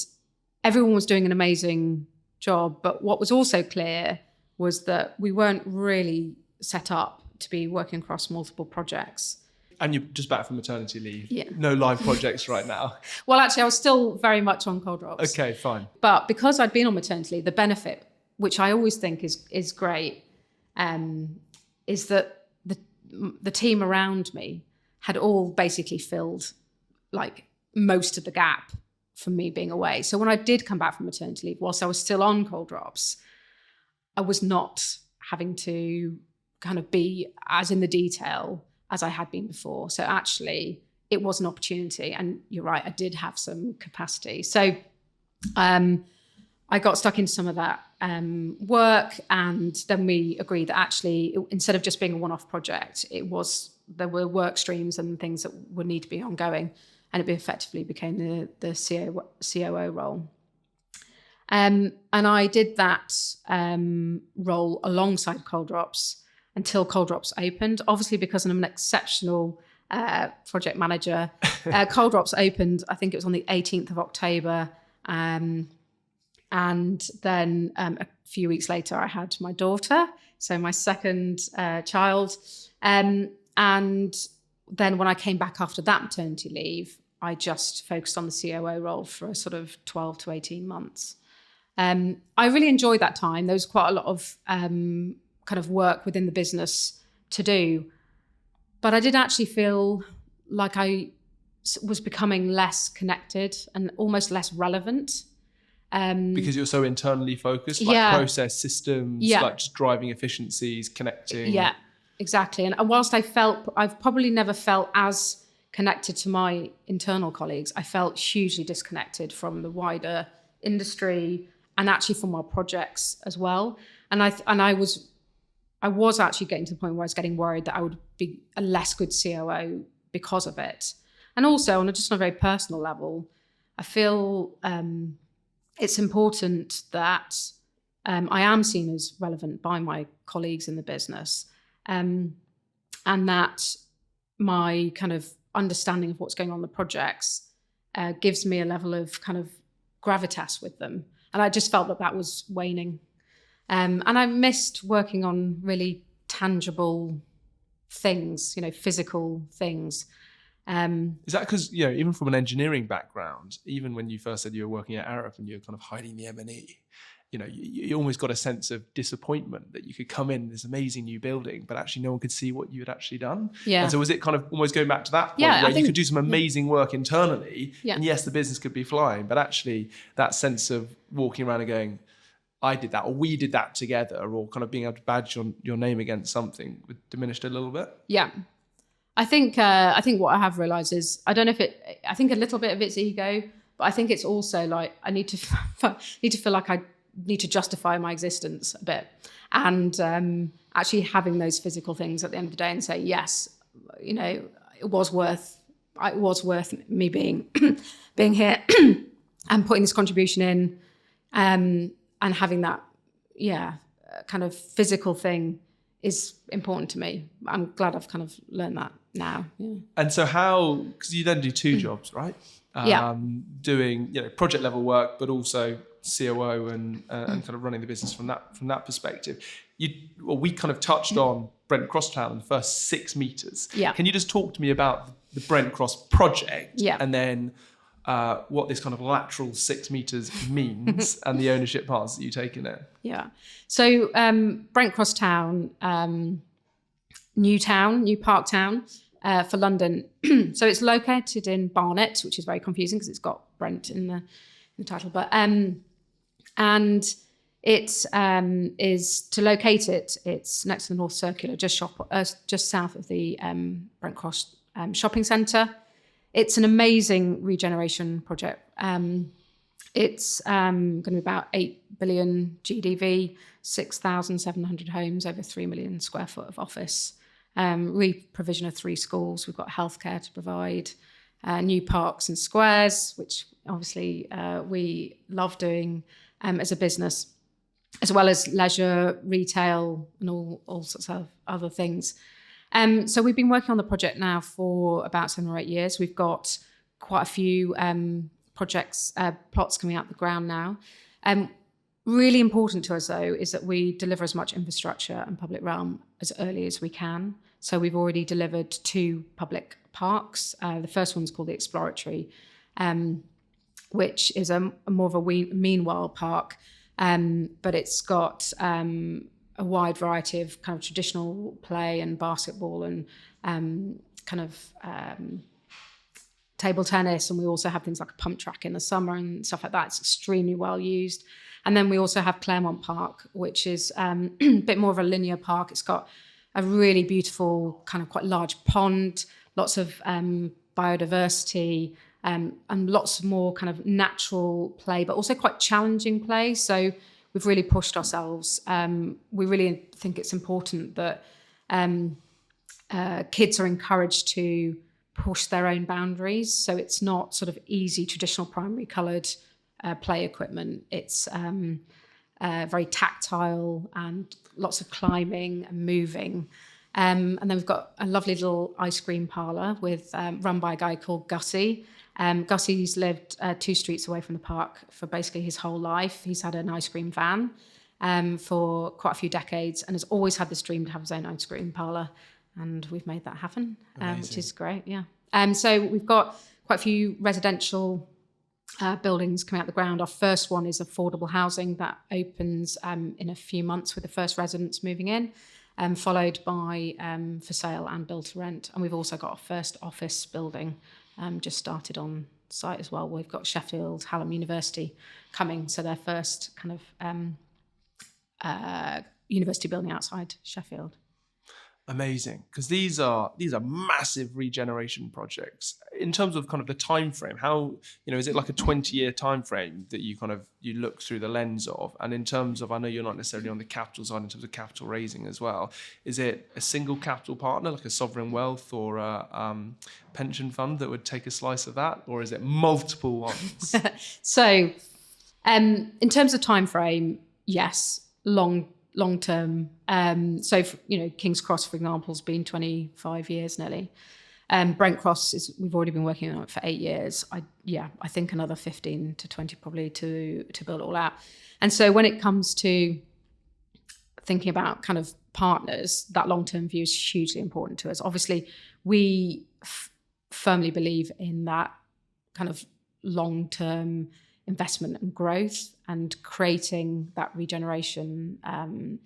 everyone was doing an amazing job. But what was also clear was that we weren't really set up to be working across multiple projects. And you're just back from maternity leave. Yeah. No live projects right now. Well, actually, I was still very much on cold drops. Okay, fine. But because I'd been on maternity leave, the benefit, which I always think is great, is that the team around me had all basically filled like most of the gap from me being away. So when I did come back from maternity leave, whilst I was still on cold drops, I was not having to kind of be as in the detail as I had been before. So actually it was an opportunity, and you're right, I did have some capacity. So I got stuck into some of that work, and then we agreed that actually instead of just being a one-off project, there were work streams and things that would need to be ongoing, and it effectively became the COO role. And I did that role alongside Cold Drops until Cold Drops opened. Obviously, because I'm an exceptional project manager, Cold Drops opened, I think it was on the 18th of October. And then a few weeks later, I had my daughter, so my second child. And then when I came back after that maternity leave, I just focused on the COO role for a sort of 12 to 18 months. I really enjoyed that time. There was quite a lot of kind of work within the business to do. But I did actually feel like I was becoming less connected and almost less relevant. Because you're so internally focused, like process systems, like just driving efficiencies, connecting. Yeah, exactly. And whilst I've probably never felt as connected to my internal colleagues, I felt hugely disconnected from the wider industry and actually from our projects as well. And I was actually getting to the point where I was getting worried that I would be a less good COO because of it. And also on a very personal level, I feel it's important that I am seen as relevant by my colleagues in the business, and that my kind of understanding of what's going on in the projects gives me a level of kind of gravitas with them. And I just felt that was waning. And I missed working on really tangible things, physical things. Is that because, even from an engineering background, even when you first said you were working at Arup and you were kind of hiding the M&E, you almost got a sense of disappointment that you could come in this amazing new building, but actually no one could see what you had actually done. Yeah. And so was it kind of almost going back to that point where you could do some amazing work internally, and yes, the business could be flying, but actually that sense of walking around and going, I did that, or we did that together, or kind of being able to badge your name against something diminished a little bit? Yeah. I think what I have realised is, I think a little bit of it's ego, but I think it's also like I need to feel like I need to justify my existence a bit, and actually having those physical things at the end of the day and say, yes, it was worth me being here and putting this contribution in, and having that kind of physical thing is important to me. I'm glad I've kind of learned that now. Yeah. And so because you then do two jobs, right? Doing project level work, but also COO and kind of running the business from that perspective. We kind of touched on Brent Cross Town in the first 6 meters. Yeah. Can you just talk to me about the Brent Cross project? Yeah. And then what this kind of lateral 6 meters means and the ownership parts that you take in it. Yeah. So Brent Cross Town, New Park Town for London. So it's located in Barnet, which is very confusing because it's got Brent in the title. But and it is, to locate it, it's next to the North Circular, just south of the Brent Cross shopping centre. It's an amazing regeneration project. It's going to be about 8 billion GDV, 6,700 homes, over 3 million square foot of office, re-provision of 3 schools. We've got healthcare to provide, new parks and squares, which obviously we love doing as a business, as well as leisure, retail, and all sorts of other things. So we've been working on the project now for about 7 or 8 years. We've got quite a few plots coming out the ground now. Really important to us, though, is that we deliver as much infrastructure and public realm as early as we can. So we've already delivered 2 public parks. The first one's called the Exploratory, which is more of a meanwhile park, but it's got a wide variety of kind of traditional play and basketball and table tennis, and we also have things like a pump track in the summer and stuff like that. It's extremely well used. And then we also have Claremont Park, which is a bit more of a linear park. It's got a really beautiful kind of quite large pond, lots of biodiversity, and lots more kind of natural play, but also quite challenging play. So we've really pushed ourselves. We really think it's important that kids are encouraged to push their own boundaries. So it's not sort of easy, traditional primary coloured play equipment. It's very tactile and lots of climbing and moving. And then we've got a lovely little ice cream parlour run by a guy called Gussie. Gussie's lived 2 streets away from the park for basically his whole life. He's had an ice cream van for quite a few decades and has always had this dream to have his own ice cream parlour. And we've made that happen, which is great, yeah. So we've got quite a few residential buildings coming out the ground. Our first one is affordable housing that opens in a few months with the first residents moving in, followed by for sale and build to rent. And we've also got our first office building just started on site as well. We've got Sheffield Hallam University coming, so their first kind of university building outside Sheffield. Amazing, because these are massive regeneration projects. In terms of kind of the time frame, how, is it like a 20-year time frame that you look through the lens of? And in terms of, I know you're not necessarily on the capital side in terms of capital raising as well, is it a single capital partner like a sovereign wealth or a pension fund that would take a slice of that, or is it multiple ones? So in terms of time frame, yes, long term. So King's Cross, for example, has been 25 years nearly. Brent Cross we've already been working on it for 8 years. I think another 15 to 20 probably to build it all out. And so when it comes to thinking about kind of partners, that long-term view is hugely important to us. Obviously, we firmly believe in that kind of long-term investment and growth and creating that regeneration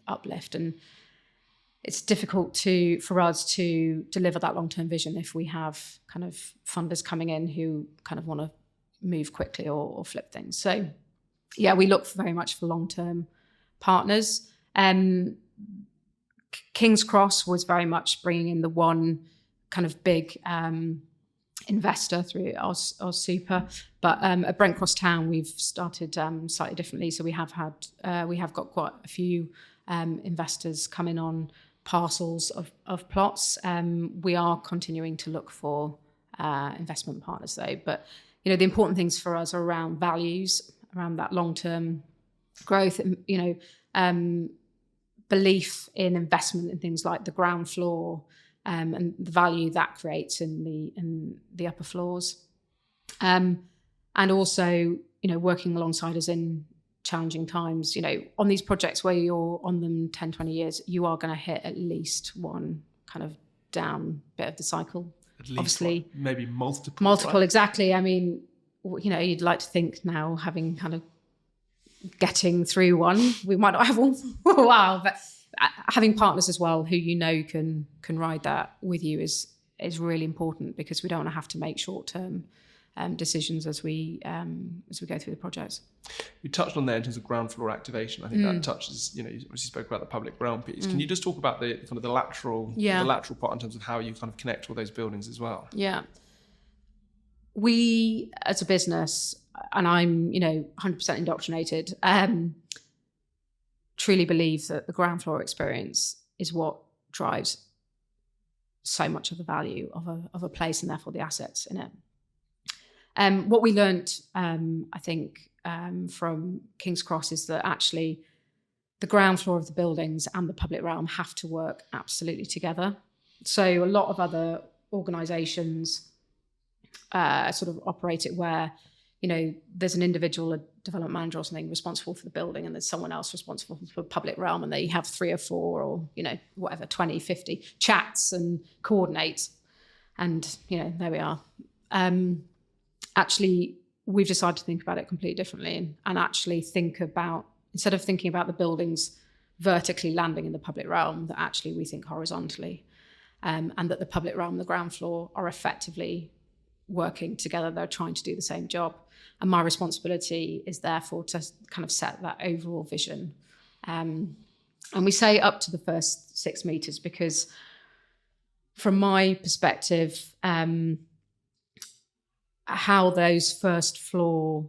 uplift. And it's difficult for us to deliver that long-term vision if we have kind of funders coming in who kind of want to move quickly or flip things. So yeah, we look very much for long-term partners. King's Cross was very much bringing in the one kind of big investor through our super, but at Brent Cross Town we've started slightly differently. So we have got quite a few investors coming on parcels of plots. We are continuing to look for investment partners though, but the important things for us are around values, around that long-term growth, belief in investment in things like the ground floor, and the value that creates in the upper floors, and also working alongside us in challenging times. On these projects where you're on them 10, 20 years, you are going to hit at least one kind of down bit of the cycle. At least obviously, one, maybe multiple. Right? Exactly. I mean, you'd like to think now, having kind of getting through one, we might not have one for a while, but having partners as well who can ride that with you is really important, because we don't want to have to make short-term decisions as we go through the projects. You touched on there in terms of ground floor activation. I think that touches, you spoke about the public realm piece. Can you just talk about the kind of the lateral part in terms of how you kind of connect all those buildings as well? Yeah. We, as a business, and I'm 100% indoctrinated, truly believe that the ground floor experience is what drives so much of the value of a place, and therefore the assets in it. What we learned, I think, from King's Cross is that actually the ground floor of the buildings and the public realm have to work absolutely together. So a lot of other organisations sort of operate it where, there's an individual, a development manager or something, responsible for the building, and there's someone else responsible for the public realm, and they have 3 or 4 or, whatever, 20, 50 chats and coordinate. And, there we are. Actually, we've decided to think about it completely differently and actually think about, instead of thinking about the buildings vertically landing in the public realm, that actually we think horizontally, and that the public realm and the ground floor are effectively working together. They're trying to do the same job. And my responsibility is therefore to kind of set that overall vision. And we say up to the first 6 meters because from my perspective, how those first floors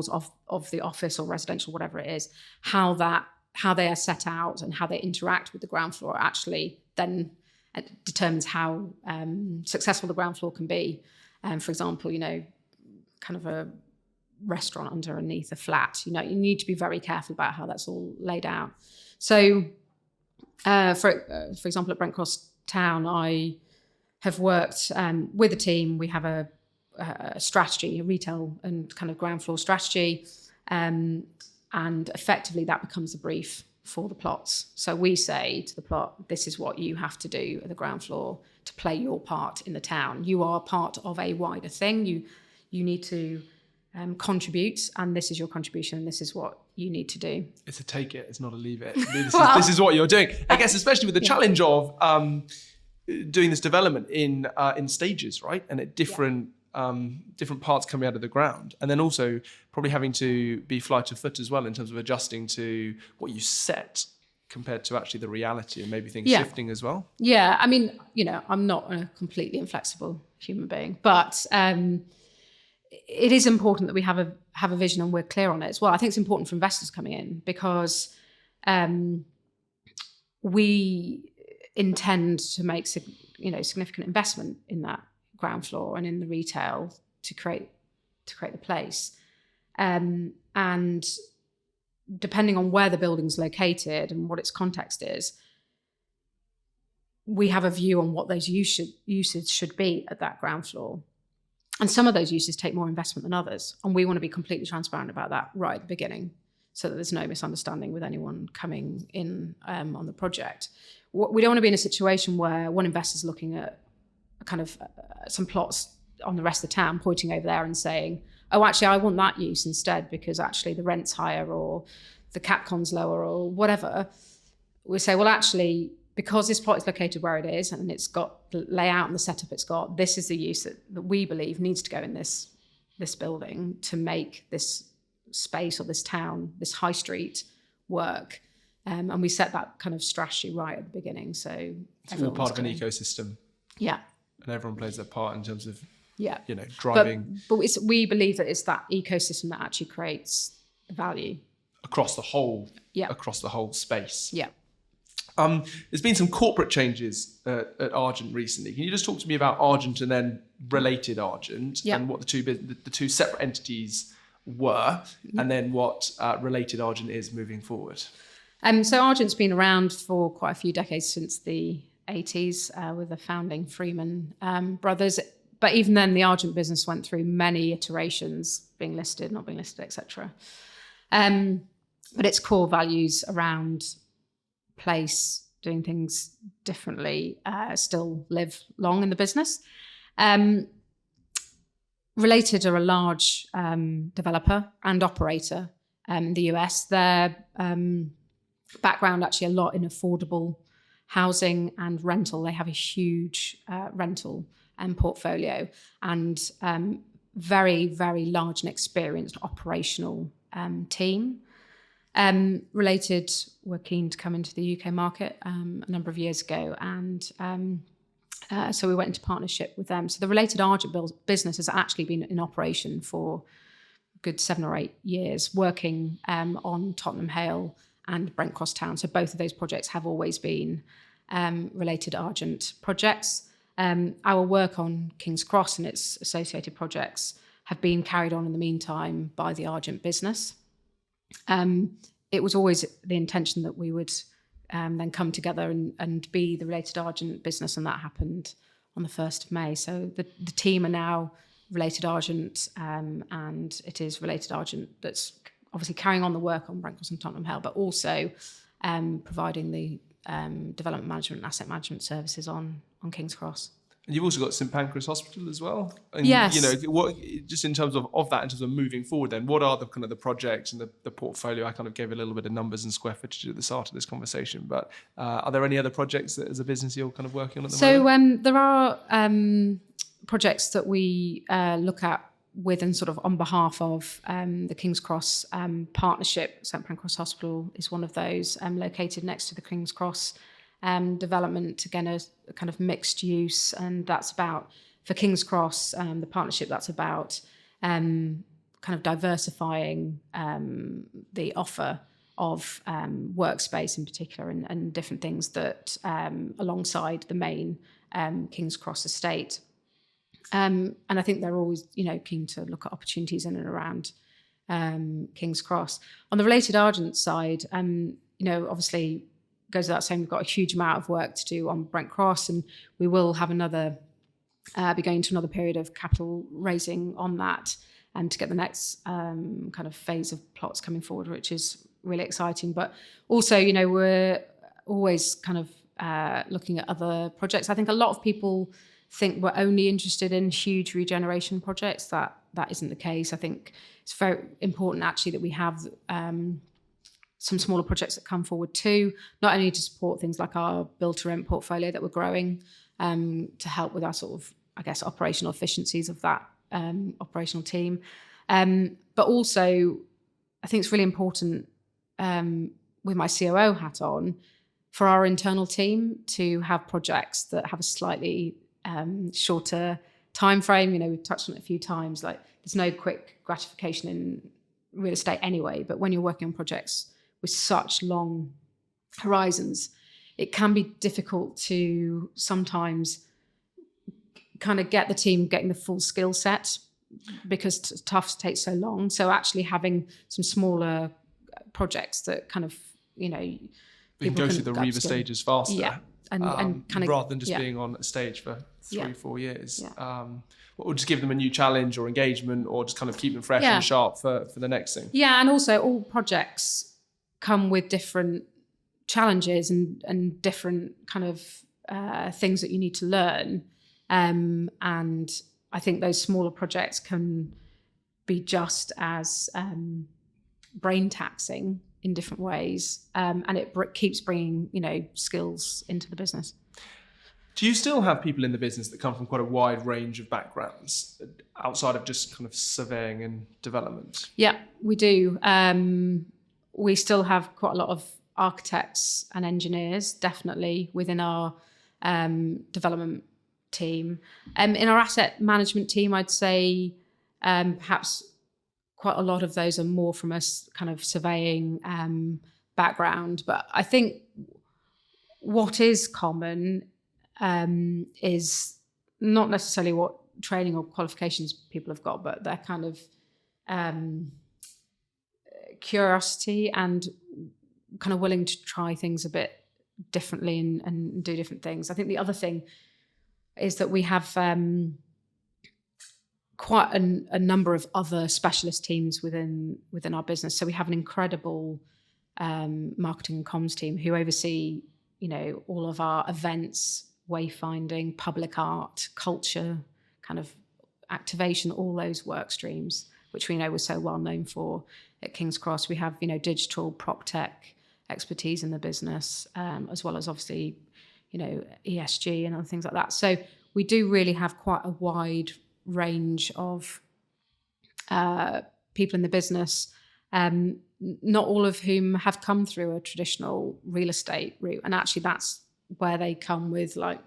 of the office or residential, whatever it is, how they are set out and how they interact with the ground floor actually then determines how successful the ground floor can be. For example, kind of a restaurant underneath a flat, you need to be very careful about how that's all laid out. So, for example, at Brent Cross Town, I have worked with a team. We have a strategy, a retail and kind of ground floor strategy, and effectively that becomes a brief for the plots. So we say to the plot, this is what you have to do at the ground floor to play your part in the town. You are part of a wider thing. You need to contribute, and this is your contribution, and this is what you need to do. It's a take it, it's not a leave it. This is what you're doing. I guess especially with the challenge of doing this development in stages, right? And at different parts coming out of the ground, and then also probably having to be flight of foot as well in terms of adjusting to what you set compared to actually the reality, and maybe things shifting as well. Yeah, I mean, I'm not a completely inflexible human being, but it is important that we have a vision and we're clear on it as well. I think it's important for investors coming in because we intend to make significant investment in that ground floor and in the retail to create the place, and depending on where the building's located and what its context is, we have a view on what those uses should be at that ground floor. And some of those uses take more investment than others, and we want to be completely transparent about that right at the beginning, so that there's no misunderstanding with anyone coming in on the project. We don't want to be in a situation where one investor's looking at kind of some plots on the rest of the town, pointing over there and saying, oh, actually, I want that use instead because actually the rent's higher or the CapCon's lower or whatever. We say, well, actually, because this plot is located where it is and it's got the layout and the setup it's got, this is the use that we believe needs to go in this building to make this space or this town, this high street work. And we set that kind of strategy right at the beginning. So it's all part of an ecosystem. Yeah. And everyone plays their part in terms of, But driving. we believe that it's that ecosystem that actually creates the value. Across the whole space. Yeah. There's been some corporate changes at Argent recently. Can you just talk to me about Argent and then related Argent and what the two separate entities were, and then what related Argent is moving forward? So Argent's been around for quite a few decades, since the 80s, with the founding Freeman brothers. But even then, the Argent business went through many iterations, being listed, not being listed, etc. But its core values around place, doing things differently, still live long in the business. Related are a large developer and operator in the US. Their background actually a lot in affordable housing and rental. They have a huge rental portfolio and very, very large and experienced operational team. Related were keen to come into the UK market a number of years ago, and so we went into partnership with them. So the Related Argent business has actually been in operation for a good 7 or 8 years, working on Tottenham Hale and Brent Cross Town. So both of those projects have always been Related Argent projects. Our work on King's Cross and its associated projects have been carried on in the meantime by the Argent business. It was always the intention that we would then come together and be the Related Argent business, and that happened on the 1st of May. So the team are now Related Argent, and it is Related Argent that's obviously carrying on the work on Brent Cross and Tottenham Hale, but also providing the development management and asset management services on King's Cross. And you've also got St Pancras Hospital as well. And, yes. What, just in terms of that, in terms of moving forward, then what are the kind of the projects and the portfolio? I kind of gave a little bit of numbers and square footage at the start of this conversation, but are there any other projects that as a business you're kind of working on at the moment? So there are projects that we look at with and sort of on behalf of the King's Cross partnership. St Pancras Hospital is one of those, located next to the King's Cross development, again, a kind of mixed use, and that's about, for King's Cross, the partnership, that's about kind of diversifying the offer of workspace in particular, and different things that alongside the main King's Cross estate. And I think they're always, keen to look at opportunities in and around King's Cross. On the Related Argent side, obviously goes without saying, we've got a huge amount of work to do on Brent Cross, and we will have be going to another period of capital raising on that, and to get the next kind of phase of plots coming forward, which is really exciting. But also, we're always kind of looking at other projects. I think a lot of people think we're only interested in huge regeneration projects. That isn't the case. I think it's very important actually that we have some smaller projects that come forward too, not only to support things like our build to rent portfolio that we're growing, to help with our sort of, I guess, operational efficiencies of that operational team. But also, I think it's really important with my COO hat on for our internal team to have projects that have a slightly shorter time frame. We've touched on it a few times, like there's no quick gratification in real estate anyway, but when you're working on projects with such long horizons, it can be difficult to sometimes kind of get the team getting the full skill set because stuff takes so long. So actually having some smaller projects that kind of, we can go through the Reva stages faster. Yeah. And kind of, rather than just being on a stage for 3-4 years. Yeah. Or just give them a new challenge or engagement, or just kind of keep them fresh and sharp for the next thing. Yeah, and also all projects come with different challenges and different kind of things that you need to learn. And I think those smaller projects can be just as brain taxing in different ways, and it keeps bringing skills into the business. Do you still have people in the business that come from quite a wide range of backgrounds outside of just kind of surveying and development? Yeah, we do. We still have quite a lot of architects and engineers, definitely within our development team. In our asset management team, I'd say perhaps quite a lot of those are more from a kind of surveying background. But I think what is common is not necessarily what training or qualifications people have got, but their kind of curiosity and kind of willing to try things a bit differently and do different things. I think the other thing is that we have quite a number of other specialist teams within our business. So we have an incredible marketing and comms team who oversee, all of our events, wayfinding, public art, culture, kind of activation, all those work streams, which we know we're so well known for at King's Cross. We have, digital prop tech expertise in the business, as well as obviously, ESG and other things like that. So we do really have quite a wide range of people in the business, not all of whom have come through a traditional real estate route. And actually that's where they come with like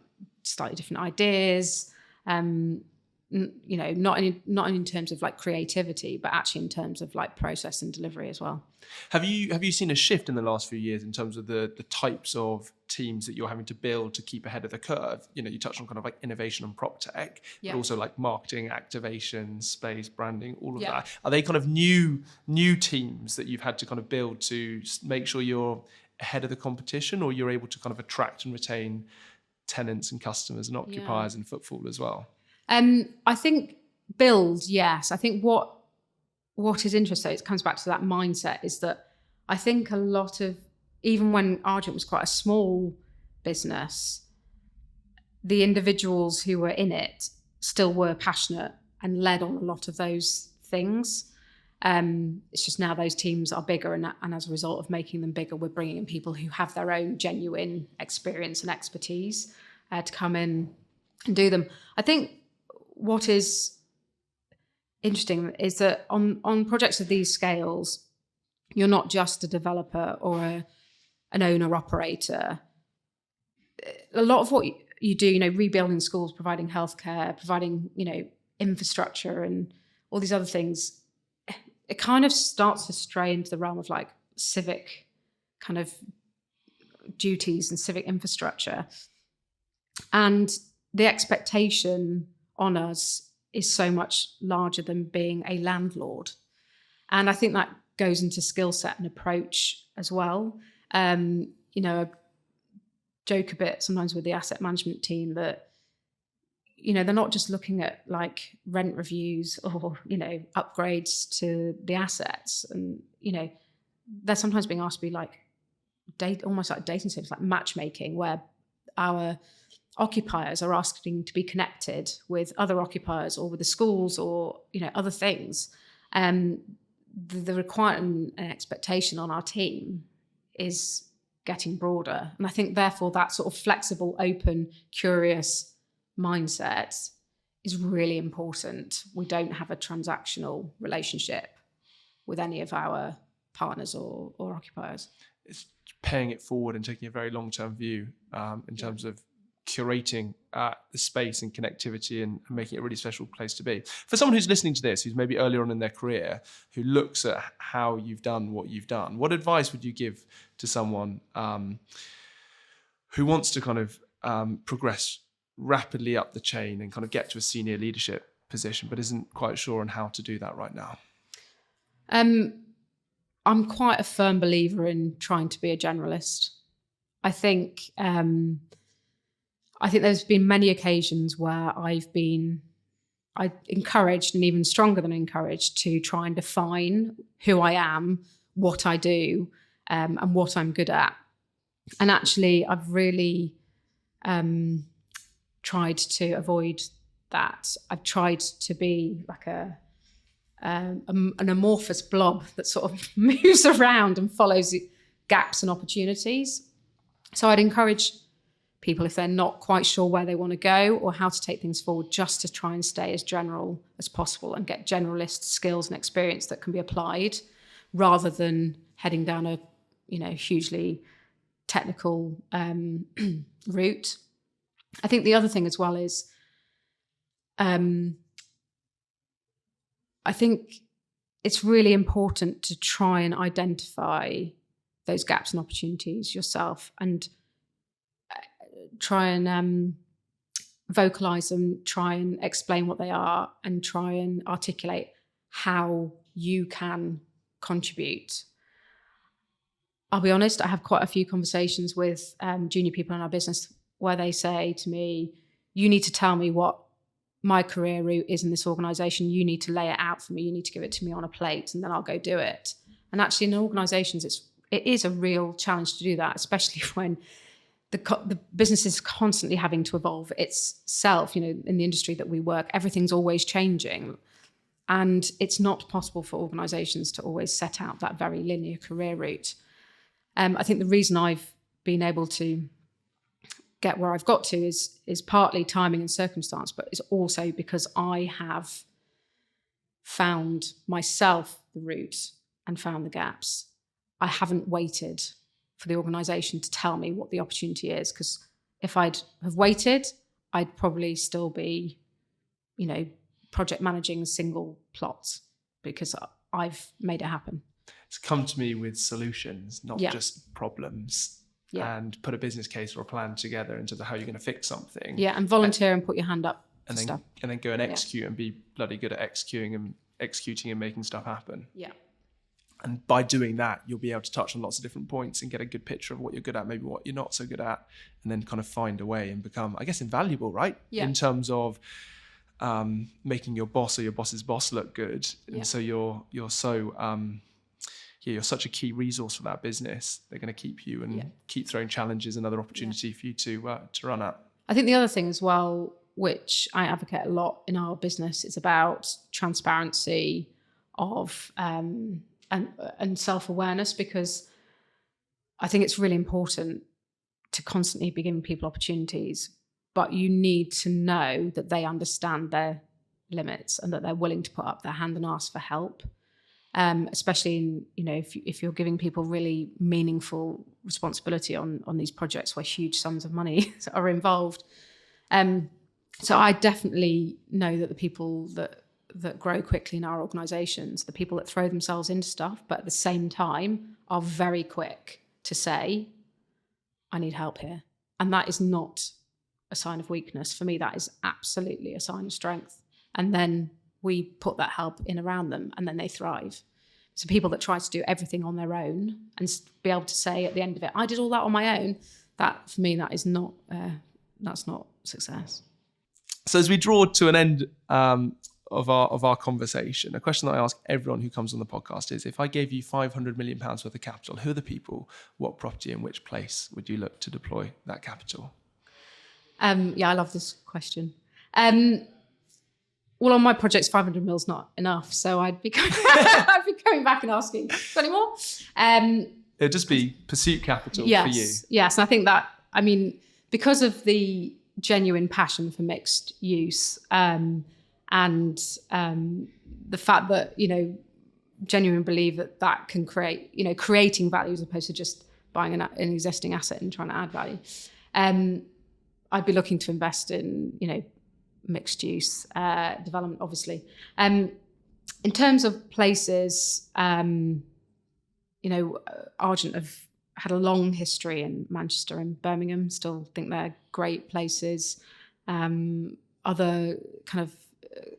slightly different ideas, not in terms of like creativity, but actually in terms of like process and delivery as well. Have you seen a shift in the last few years in terms of the types of teams that you're having to build to keep ahead of the curve? You touched on kind of like innovation and prop tech, but also like marketing, activation, space, branding, all of that. Are they kind of new teams that you've had to kind of build to make sure you're ahead of the competition, or you're able to kind of attract and retain tenants and customers and occupiers and footfall as well? I think build, yes. I think what is interesting, it comes back to that mindset, is that I think a lot of, even when Argent was quite a small business, the individuals who were in it still were passionate and led on a lot of those things. It's just now those teams are bigger, and as a result of making them bigger, we're bringing in people who have their own genuine experience and expertise to come in and do them. I think what is interesting is that on projects of these scales, you're not just a developer or an owner-operator. A lot of what you do, rebuilding schools, providing healthcare, providing, infrastructure and all these other things, it kind of starts to stray into the realm of like civic kind of duties and civic infrastructure. And the expectation on us is so much larger than being a landlord. And I think that goes into skill set and approach as well. I joke a bit sometimes with the asset management team that, they're not just looking at like rent reviews or, upgrades to the assets. And, they're sometimes being asked to be like almost like dating sims, like matchmaking, where our occupiers are asking to be connected with other occupiers or with the schools or, other things. The requirement and expectation on our team is getting broader. And I think therefore that sort of flexible, open, curious mindset is really important. We don't have a transactional relationship with any of our partners or occupiers. It's paying it forward and taking a very long-term view in terms of curating the space and connectivity and making it a really special place to be. For someone who's listening to this, who's maybe earlier on in their career, who looks at how you've done what you've done, what advice would you give to someone who wants to kind of progress rapidly up the chain and kind of get to a senior leadership position, but isn't quite sure on how to do that right now? I'm quite a firm believer in trying to be a generalist. I think there's been many occasions where I encouraged, and even stronger than encouraged, to try and define who I am, what I do, and what I'm good at. And actually, I've really tried to avoid that. I've tried to be like an amorphous blob that sort of moves around and follows gaps and opportunities. So I'd encourage people, if they're not quite sure where they want to go or how to take things forward, just to try and stay as general as possible and get generalist skills and experience that can be applied, rather than heading down a hugely technical route. I think the other thing as well is I think it's really important to try and identify those gaps and opportunities yourself and try and vocalize them, try and explain what they are, and try and articulate how you can contribute. I'll be honest, I have quite a few conversations with junior people in our business where they say to me, you need to tell me what my career route is in this organisation. You need to lay it out for me. You need to give it to me on a plate, and then I'll go do it. And actually in organisations, it is a real challenge to do that, especially when the business is constantly having to evolve itself. In the industry that we work, everything's always changing. And it's not possible for organisations to always set out that very linear career route. I think the reason I've been able to get where I've got to is partly timing and circumstance, but it's also because I have found myself the route and found the gaps. I haven't waited for the organisation to tell me what the opportunity is, because if I'd have waited, I'd probably still be, project managing single plots, because I've made it happen. It's come to me with solutions, not just problems, and put a business case or a plan together into how you're going to fix something. Yeah, and volunteer and put your hand up for and stuff. And then go and execute and be bloody good at executing and making stuff happen. Yeah. And by doing that, you'll be able to touch on lots of different points and get a good picture of what you're good at, maybe what you're not so good at, and then kind of find a way and become, I guess, invaluable, right? Yeah. In terms of making your boss or your boss's boss look good. And so you're such a key resource for that business. They're going to keep you and keep throwing challenges, another opportunity for you to run at. I think the other thing as well, which I advocate a lot in our business, is about transparency of and self-awareness, because I think it's really important to constantly be giving people opportunities, but you need to know that they understand their limits and that they're willing to put up their hand and ask for help. Especially in, if you're giving people really meaningful responsibility on these projects where huge sums of money are involved. So I definitely know that the people that grow quickly in our organisations, the people that throw themselves into stuff, but at the same time are very quick to say, I need help here. And that is not a sign of weakness. For me, that is absolutely a sign of strength. And then we put that help in around them, and then they thrive. So people that try to do everything on their own and be able to say at the end of it, I did all that on my own, that for me, that is not, that's not success. So as we draw to an end of our conversation, a question that I ask everyone who comes on the podcast is, if I gave you £500 million worth of capital, who are the people, what property, and which place would you look to deploy that capital? I love this question. Well, on my projects, 500 mil's not enough, so I'd be going back and asking, got any more? It'd just be pursuit capital for you. Yes, and I think that, because of the genuine passion for mixed use, and the fact that, genuinely believe that can create, creating value as opposed to just buying an existing asset and trying to add value. I'd be looking to invest in, mixed use development, obviously. In terms of places, Argent have had a long history in Manchester and Birmingham. Still think they're great places. Other kind of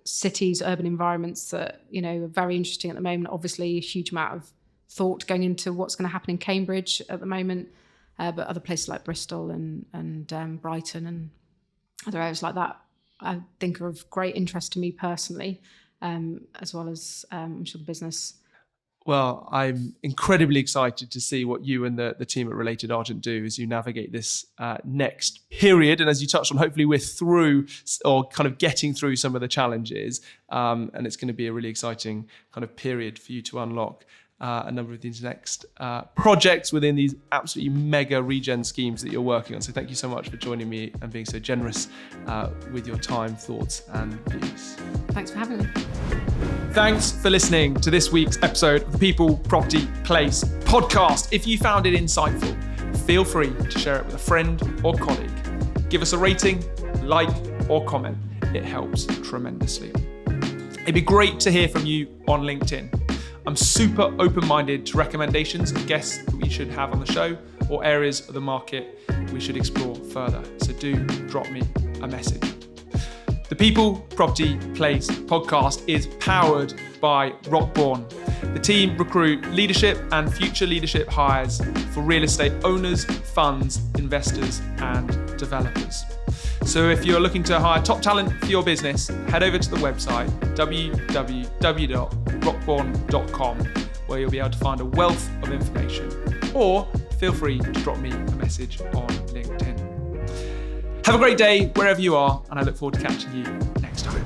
cities, urban environments that are very interesting at the moment. Obviously, a huge amount of thought going into what's going to happen in Cambridge at the moment, but other places like Bristol and Brighton and other areas like that, I think are of great interest to me personally, as well as I'm sure the business. Well, I'm incredibly excited to see what you and the team at Related Argent do as you navigate this next period. And as you touched on, hopefully we're through or kind of getting through some of the challenges. And it's going to be a really exciting kind of period for you to unlock a number of these next projects within these absolutely mega regen schemes that you're working on. So thank you so much for joining me and being so generous with your time, thoughts and views. Thanks for having me. Thanks for listening to this week's episode of the People, Property, Place podcast. If you found it insightful, feel free to share it with a friend or colleague. Give us a rating, like or comment. It helps tremendously. It'd be great to hear from you on LinkedIn. I'm super open-minded to recommendations of guests that we should have on the show or areas of the market we should explore further. So do drop me a message. The People, Property, Place podcast is powered by rockbourne. The team recruit leadership and future leadership hires for real estate owners, funds, investors, and developers. So if you're looking to hire top talent for your business, head over to the website www.rockbourne.com, where you'll be able to find a wealth of information, or feel free to drop me a message on LinkedIn. Have a great day wherever you are, and I look forward to catching you next time.